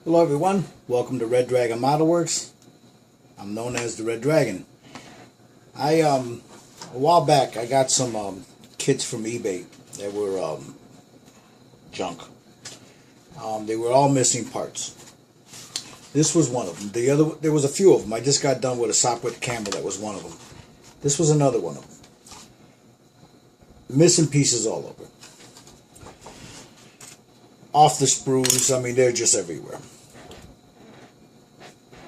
Hello everyone, welcome to Red Dragon Model Works. I'm known as the Red Dragon. A while back I got some kits from eBay that were junk. They were all missing parts. This was one of them. There was a few of them. I just got done with a Sopwith camera that was one of them. This was another one of them. Missing pieces all over. Off the sprues, I mean, they're just everywhere.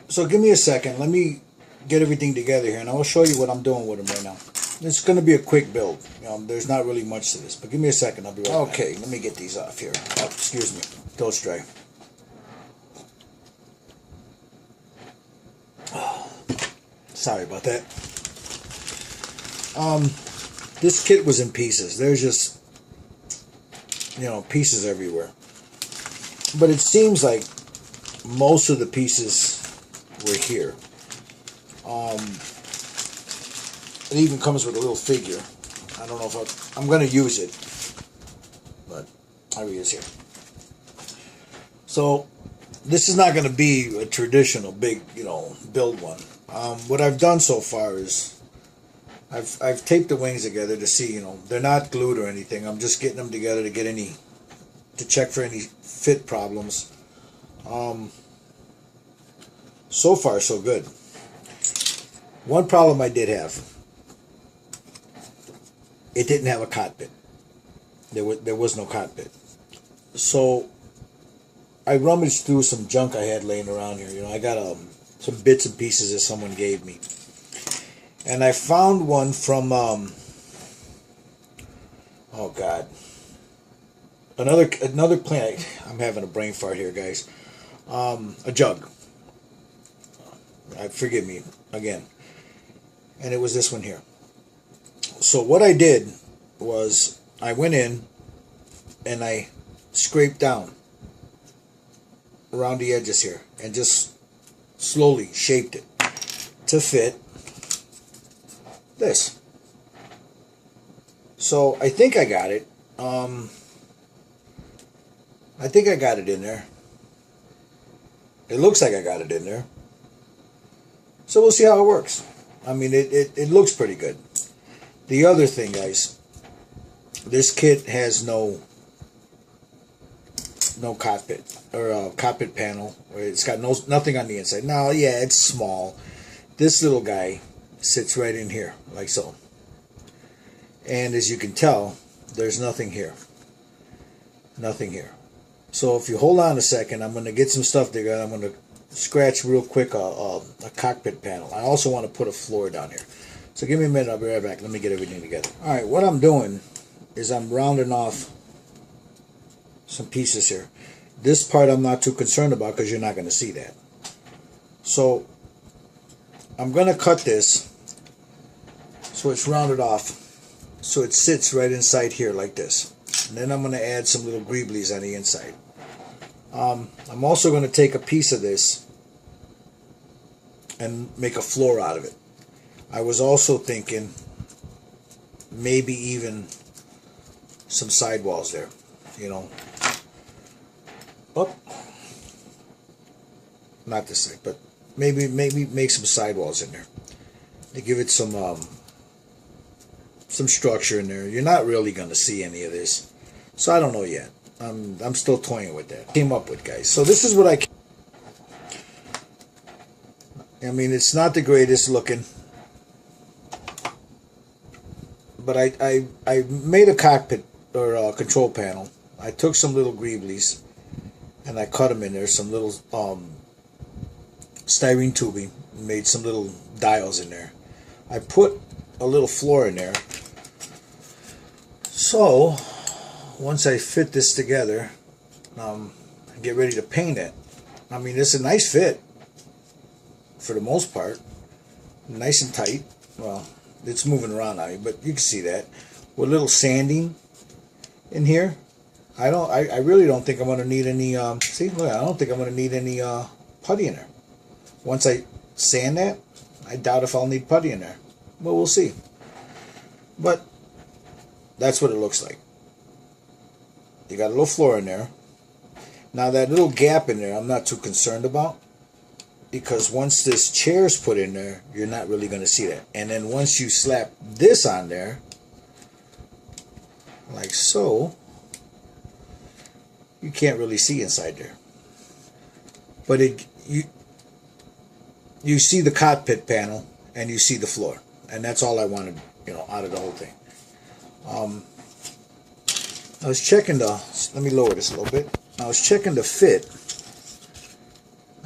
So give me a second, let me get everything together here and I'll show you what I'm doing with them right now. It's going to be a quick build. There's not really much to this, but give me a second, I'll be right back. Okay, let me get these off here. Oh, excuse me, toast tray. Sorry about that. This kit was in pieces. There's just, pieces everywhere. But it seems like most of the pieces were here. It even comes with a little figure. I don't know if I'm going to use it, but here he is here. So this is not going to be a traditional big, build one. What I've done so far is I've taped the wings together to see, they're not glued or anything. I'm just getting them together to check for any fit problems. So far so good. One problem I did have, it didn't have a cockpit. There was no cockpit. So I rummaged through some junk I had laying around here. I got some bits and pieces that someone gave me, and I found one from oh god, another plant. I'm having a brain fart here, guys. A jug. Forgive me again. And it was this one here. So what I did was I went in and I scraped down around the edges here and just slowly shaped it to fit this. So I think I got it. I think I got it in there. It looks like I got it in there. So we'll see how it works. I mean, it looks pretty good. The other thing, guys, this kit has no cockpit or cockpit panel. It's got nothing on the inside. Now, yeah, it's small. This little guy sits right in here, like so. And as you can tell, there's nothing here. Nothing here. So if you hold on a second, I'm going to get some stuff together. I'm going to scratch real quick a cockpit panel. I also want to put a floor down here. So give me a minute, I'll be right back. Let me get everything together. Alright, what I'm doing is I'm rounding off some pieces here. This part I'm not too concerned about because you're not going to see that. So I'm going to cut this so it's rounded off so it sits right inside here like this. And then I'm going to add some little greeblies on the inside. I'm also going to take a piece of this and make a floor out of it. I was also thinking maybe even some sidewalls there, Oh, not this side, but maybe make some sidewalls in there to give it some structure in there. You're not really going to see any of this, so I don't know yet. I'm still toying with that. Came up with, guys. So this is what I mean, it's not the greatest looking, but I made a cockpit or a control panel. I took some little greeblies and I cut them in there. Some little styrene tubing. Made some little dials in there. I put a little floor in there. So once I fit this together, get ready to paint it. I mean, it's a nice fit for the most part. Nice and tight. Well, it's moving around on me, but you can see that. With a little sanding in here. I really don't think I'm going to need any, see, look, I don't think I'm going to need any putty in there. Once I sand that, I doubt if I'll need putty in there. But we'll see. But that's what it looks like. You got a little floor in there. Now that little gap in there I'm not too concerned about, because once this chair's put in there, you're not really going to see that. And then once you slap this on there, like so, you can't really see inside there. But you see the cockpit panel and you see the floor, and that's all I wanted, out of the whole thing. I was checking let me lower this a little bit. I was checking the fit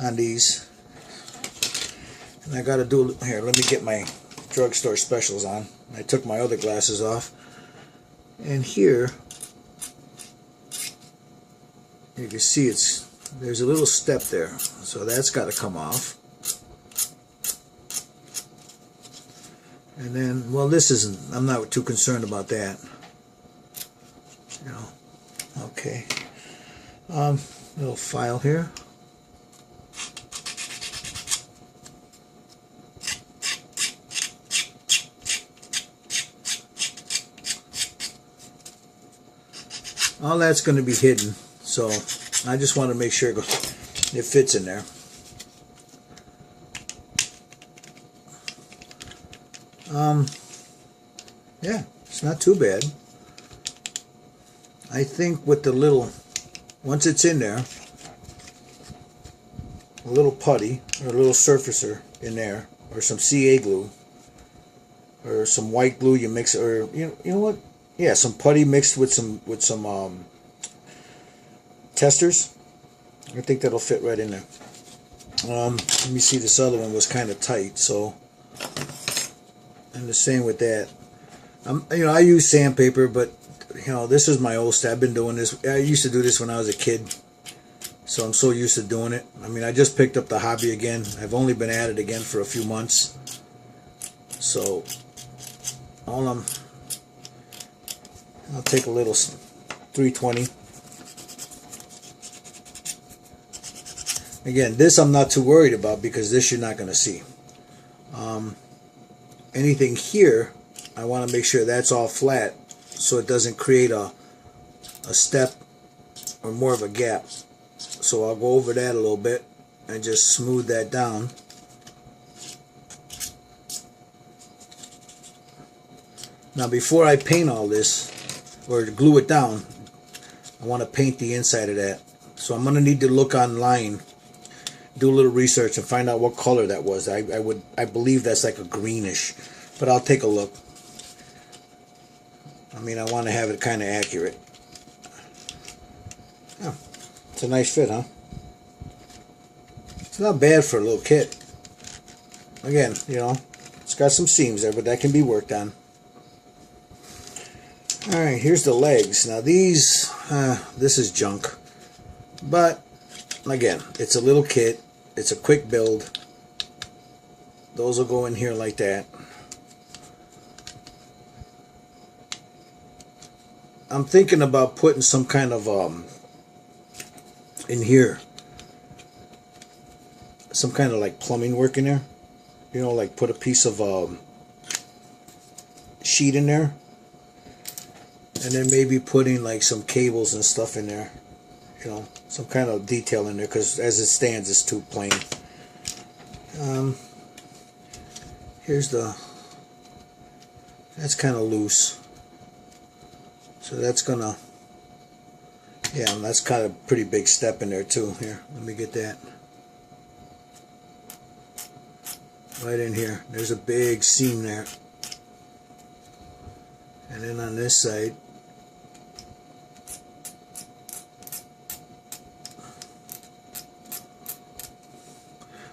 on these, and I got to do, here, let me get my drugstore specials on. I took my other glasses off, and here you can see there's a little step there, so that's got to come off. And then, well, this isn't, I'm not too concerned about that. Okay. Little file here. All that's going to be hidden, so I just want to make sure it fits in there. Yeah, it's not too bad. I think with the little, once it's in there, a little putty or a little surfacer in there, or some CA glue, or some white glue you mix, or you know what? Yeah, some putty mixed with some testers. I think that'll fit right in there. Let me see. This other one was kind of tight, so, and the same with that. I use sandpaper, but this is my old style. I've been doing this. I used to do this when I was a kid, so I'm so used to doing it. I mean, I just picked up the hobby again. I've only been at it again for a few months, so I'll take a little 320. Again, this I'm not too worried about, because this you're not going to see. Anything here, I want to make sure that's all flat, so it doesn't create a step or more of a gap. So I'll go over that a little bit and just smooth that down. Now before I paint all this or glue it down, I want to paint the inside of that. So I'm going to need to look online, do a little research, and find out what color that was. I believe that's like a greenish, but I'll take a look. I mean, I want to have it kind of accurate. Yeah, it's a nice fit, huh? It's not bad for a little kit. Again, it's got some seams there, but that can be worked on. Alright, here's the legs. Now these, this is junk. But, again, it's a little kit. It's a quick build. Those will go in here like that. I'm thinking about putting some kind of in here, some kind of like plumbing work in there, like put a piece of sheet in there, and then maybe putting like some cables and stuff in there, some kind of detail in there, because as it stands it's too plain. Here's that's kind of loose. So that's gonna, yeah, that's kind of a pretty big step in there too. Here, let me get that. Right in here. There's a big seam there. And then on this side,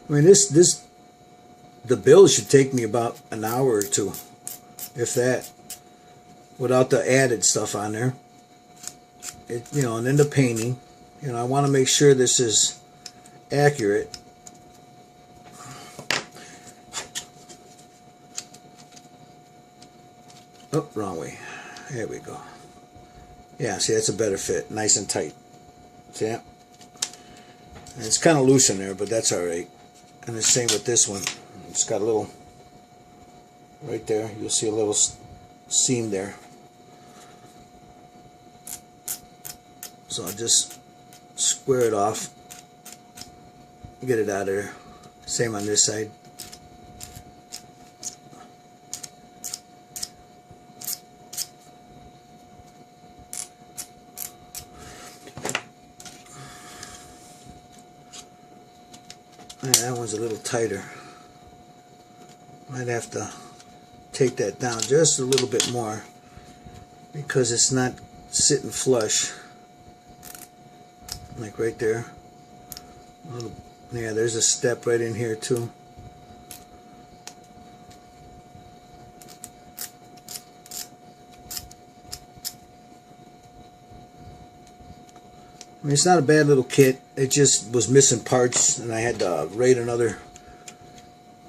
I mean, the build should take me about an hour or two, if that, without the added stuff on there. And then the painting. I want to make sure this is accurate. Oh, wrong way. There we go. Yeah, see, that's a better fit. Nice and tight. See that? And it's kind of loose in there, but that's alright. And the same with this one. It's got a little, right there, you'll see a little seam there. So I'll just square it off, get it out of there. Same on this side. Man, that one's a little tighter. Might have to take that down just a little bit more because it's not sitting flush. Like right there. Yeah, there's a step right in here too. I mean, it's not a bad little kit. It just was missing parts, and I had to raid another,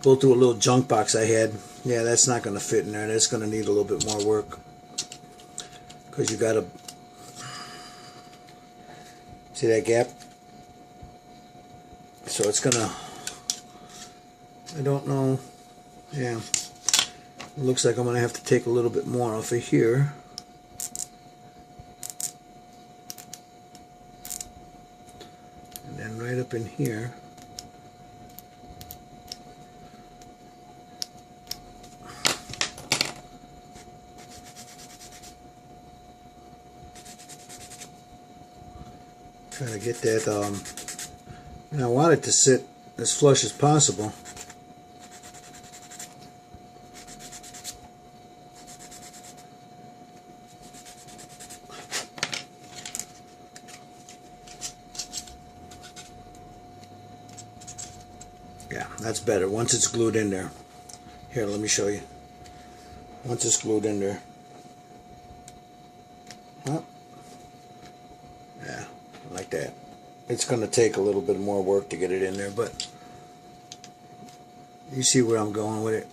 go through a little junk box I had. Yeah, that's not going to fit in there. That's going to need a little bit more work. Because you got to, see that gap? So it's going to, I don't know, yeah. It looks like I'm going to have to take a little bit more off of here. And then right up in here. Try to get that, I want it to sit as flush as possible. Yeah, that's better once it's glued in there. Here, let me show you. Once it's glued in there. Huh? Yeah, like that. It's going to take a little bit more work to get it in there, but you see where I'm going with it.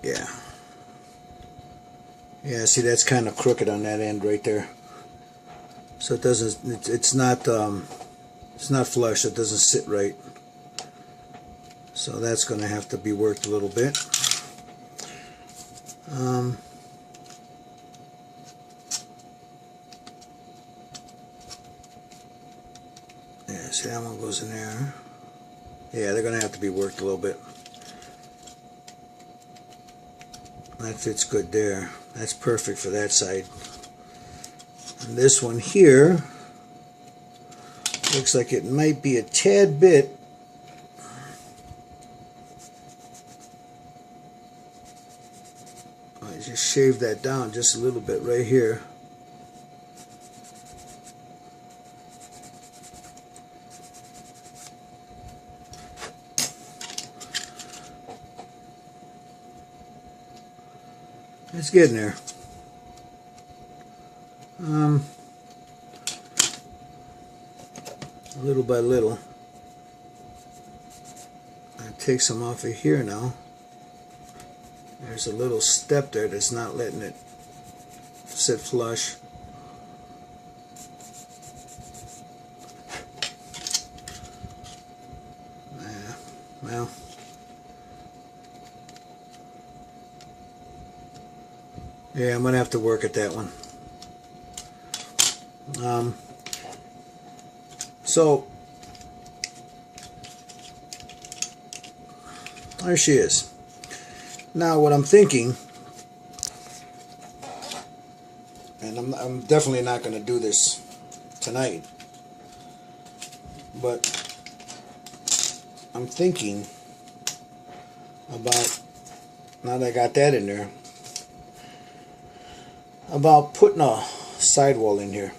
Yeah. Yeah, see, that's kind of crooked on that end right there. So it doesn't, it's not flush, it doesn't sit right. So that's going to have to be worked a little bit. Yeah, see, that one goes in there. Yeah, they're going to have to be worked a little bit. That fits good there. That's perfect for that side. And this one here looks like it might be a tad bit I just shave that down just a little bit right here. It's getting there. Little by little. I take some off of here now. There's a little step there that's not letting it sit flush. Well. Yeah, I'm going to have to work at that one. So, there she is. Now what I'm thinking, and I'm definitely not going to do this tonight, but I'm thinking about, now that I got that in there, about putting a sidewall in here.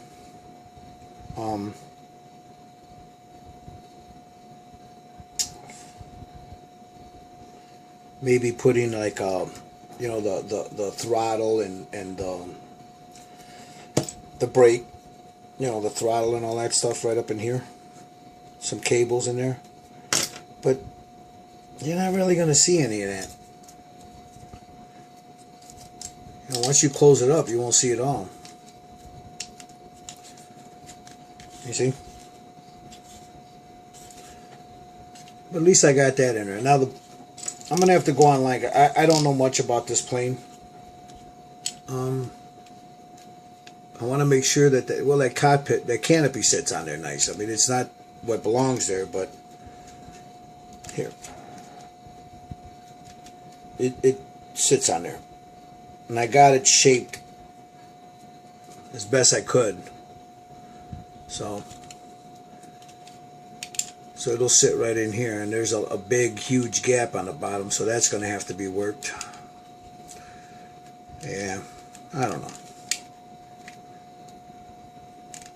Maybe putting like you know, the throttle and the brake, you know, the throttle and all that stuff right up in here. Some cables in there, but you're not really going to see any of that. You know, once you close it up, you won't see it all. You see? But at least I got that in there. Now I'm gonna have to go online. I don't know much about this plane. I want to make sure that that cockpit, that canopy sits on there nice. I mean, it's not what belongs there, but here it sits on there, and I got it shaped as best I could. So it'll sit right in here, and there's a big, huge gap on the bottom, so that's going to have to be worked. Yeah, I don't know.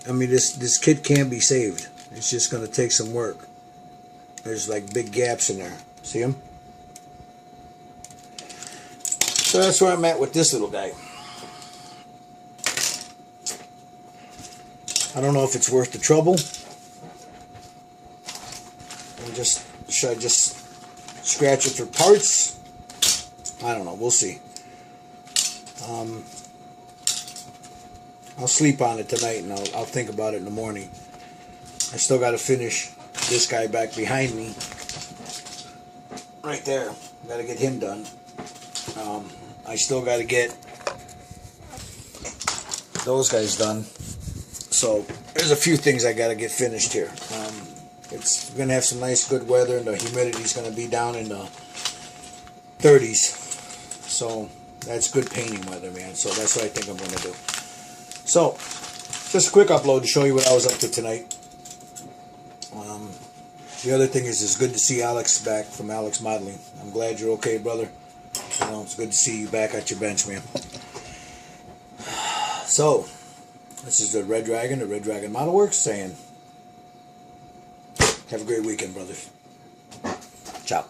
I mean, this kit can be saved. It's just going to take some work. There's like big gaps in there. See them? So that's where I'm at with this little guy. I don't know if it's worth the trouble. Should I just scratch it for parts? I don't know. We'll see. I'll sleep on it tonight, and I'll think about it in the morning. I still got to finish this guy back behind me. Right there. Got to get him done. I still got to get those guys done. So there's a few things I got to get finished here. It's going to have some nice good weather, and the humidity's going to be down in the 30s. So that's good painting weather, man. So that's what I think I'm going to do. So just a quick upload to show you what I was up to tonight. The other thing is, it's good to see Alex back from Alex Modeling. I'm glad you're okay, brother. You know, it's good to see you back at your bench, man. So this is the Red Dragon Model Works saying, have a great weekend, brothers. Ciao.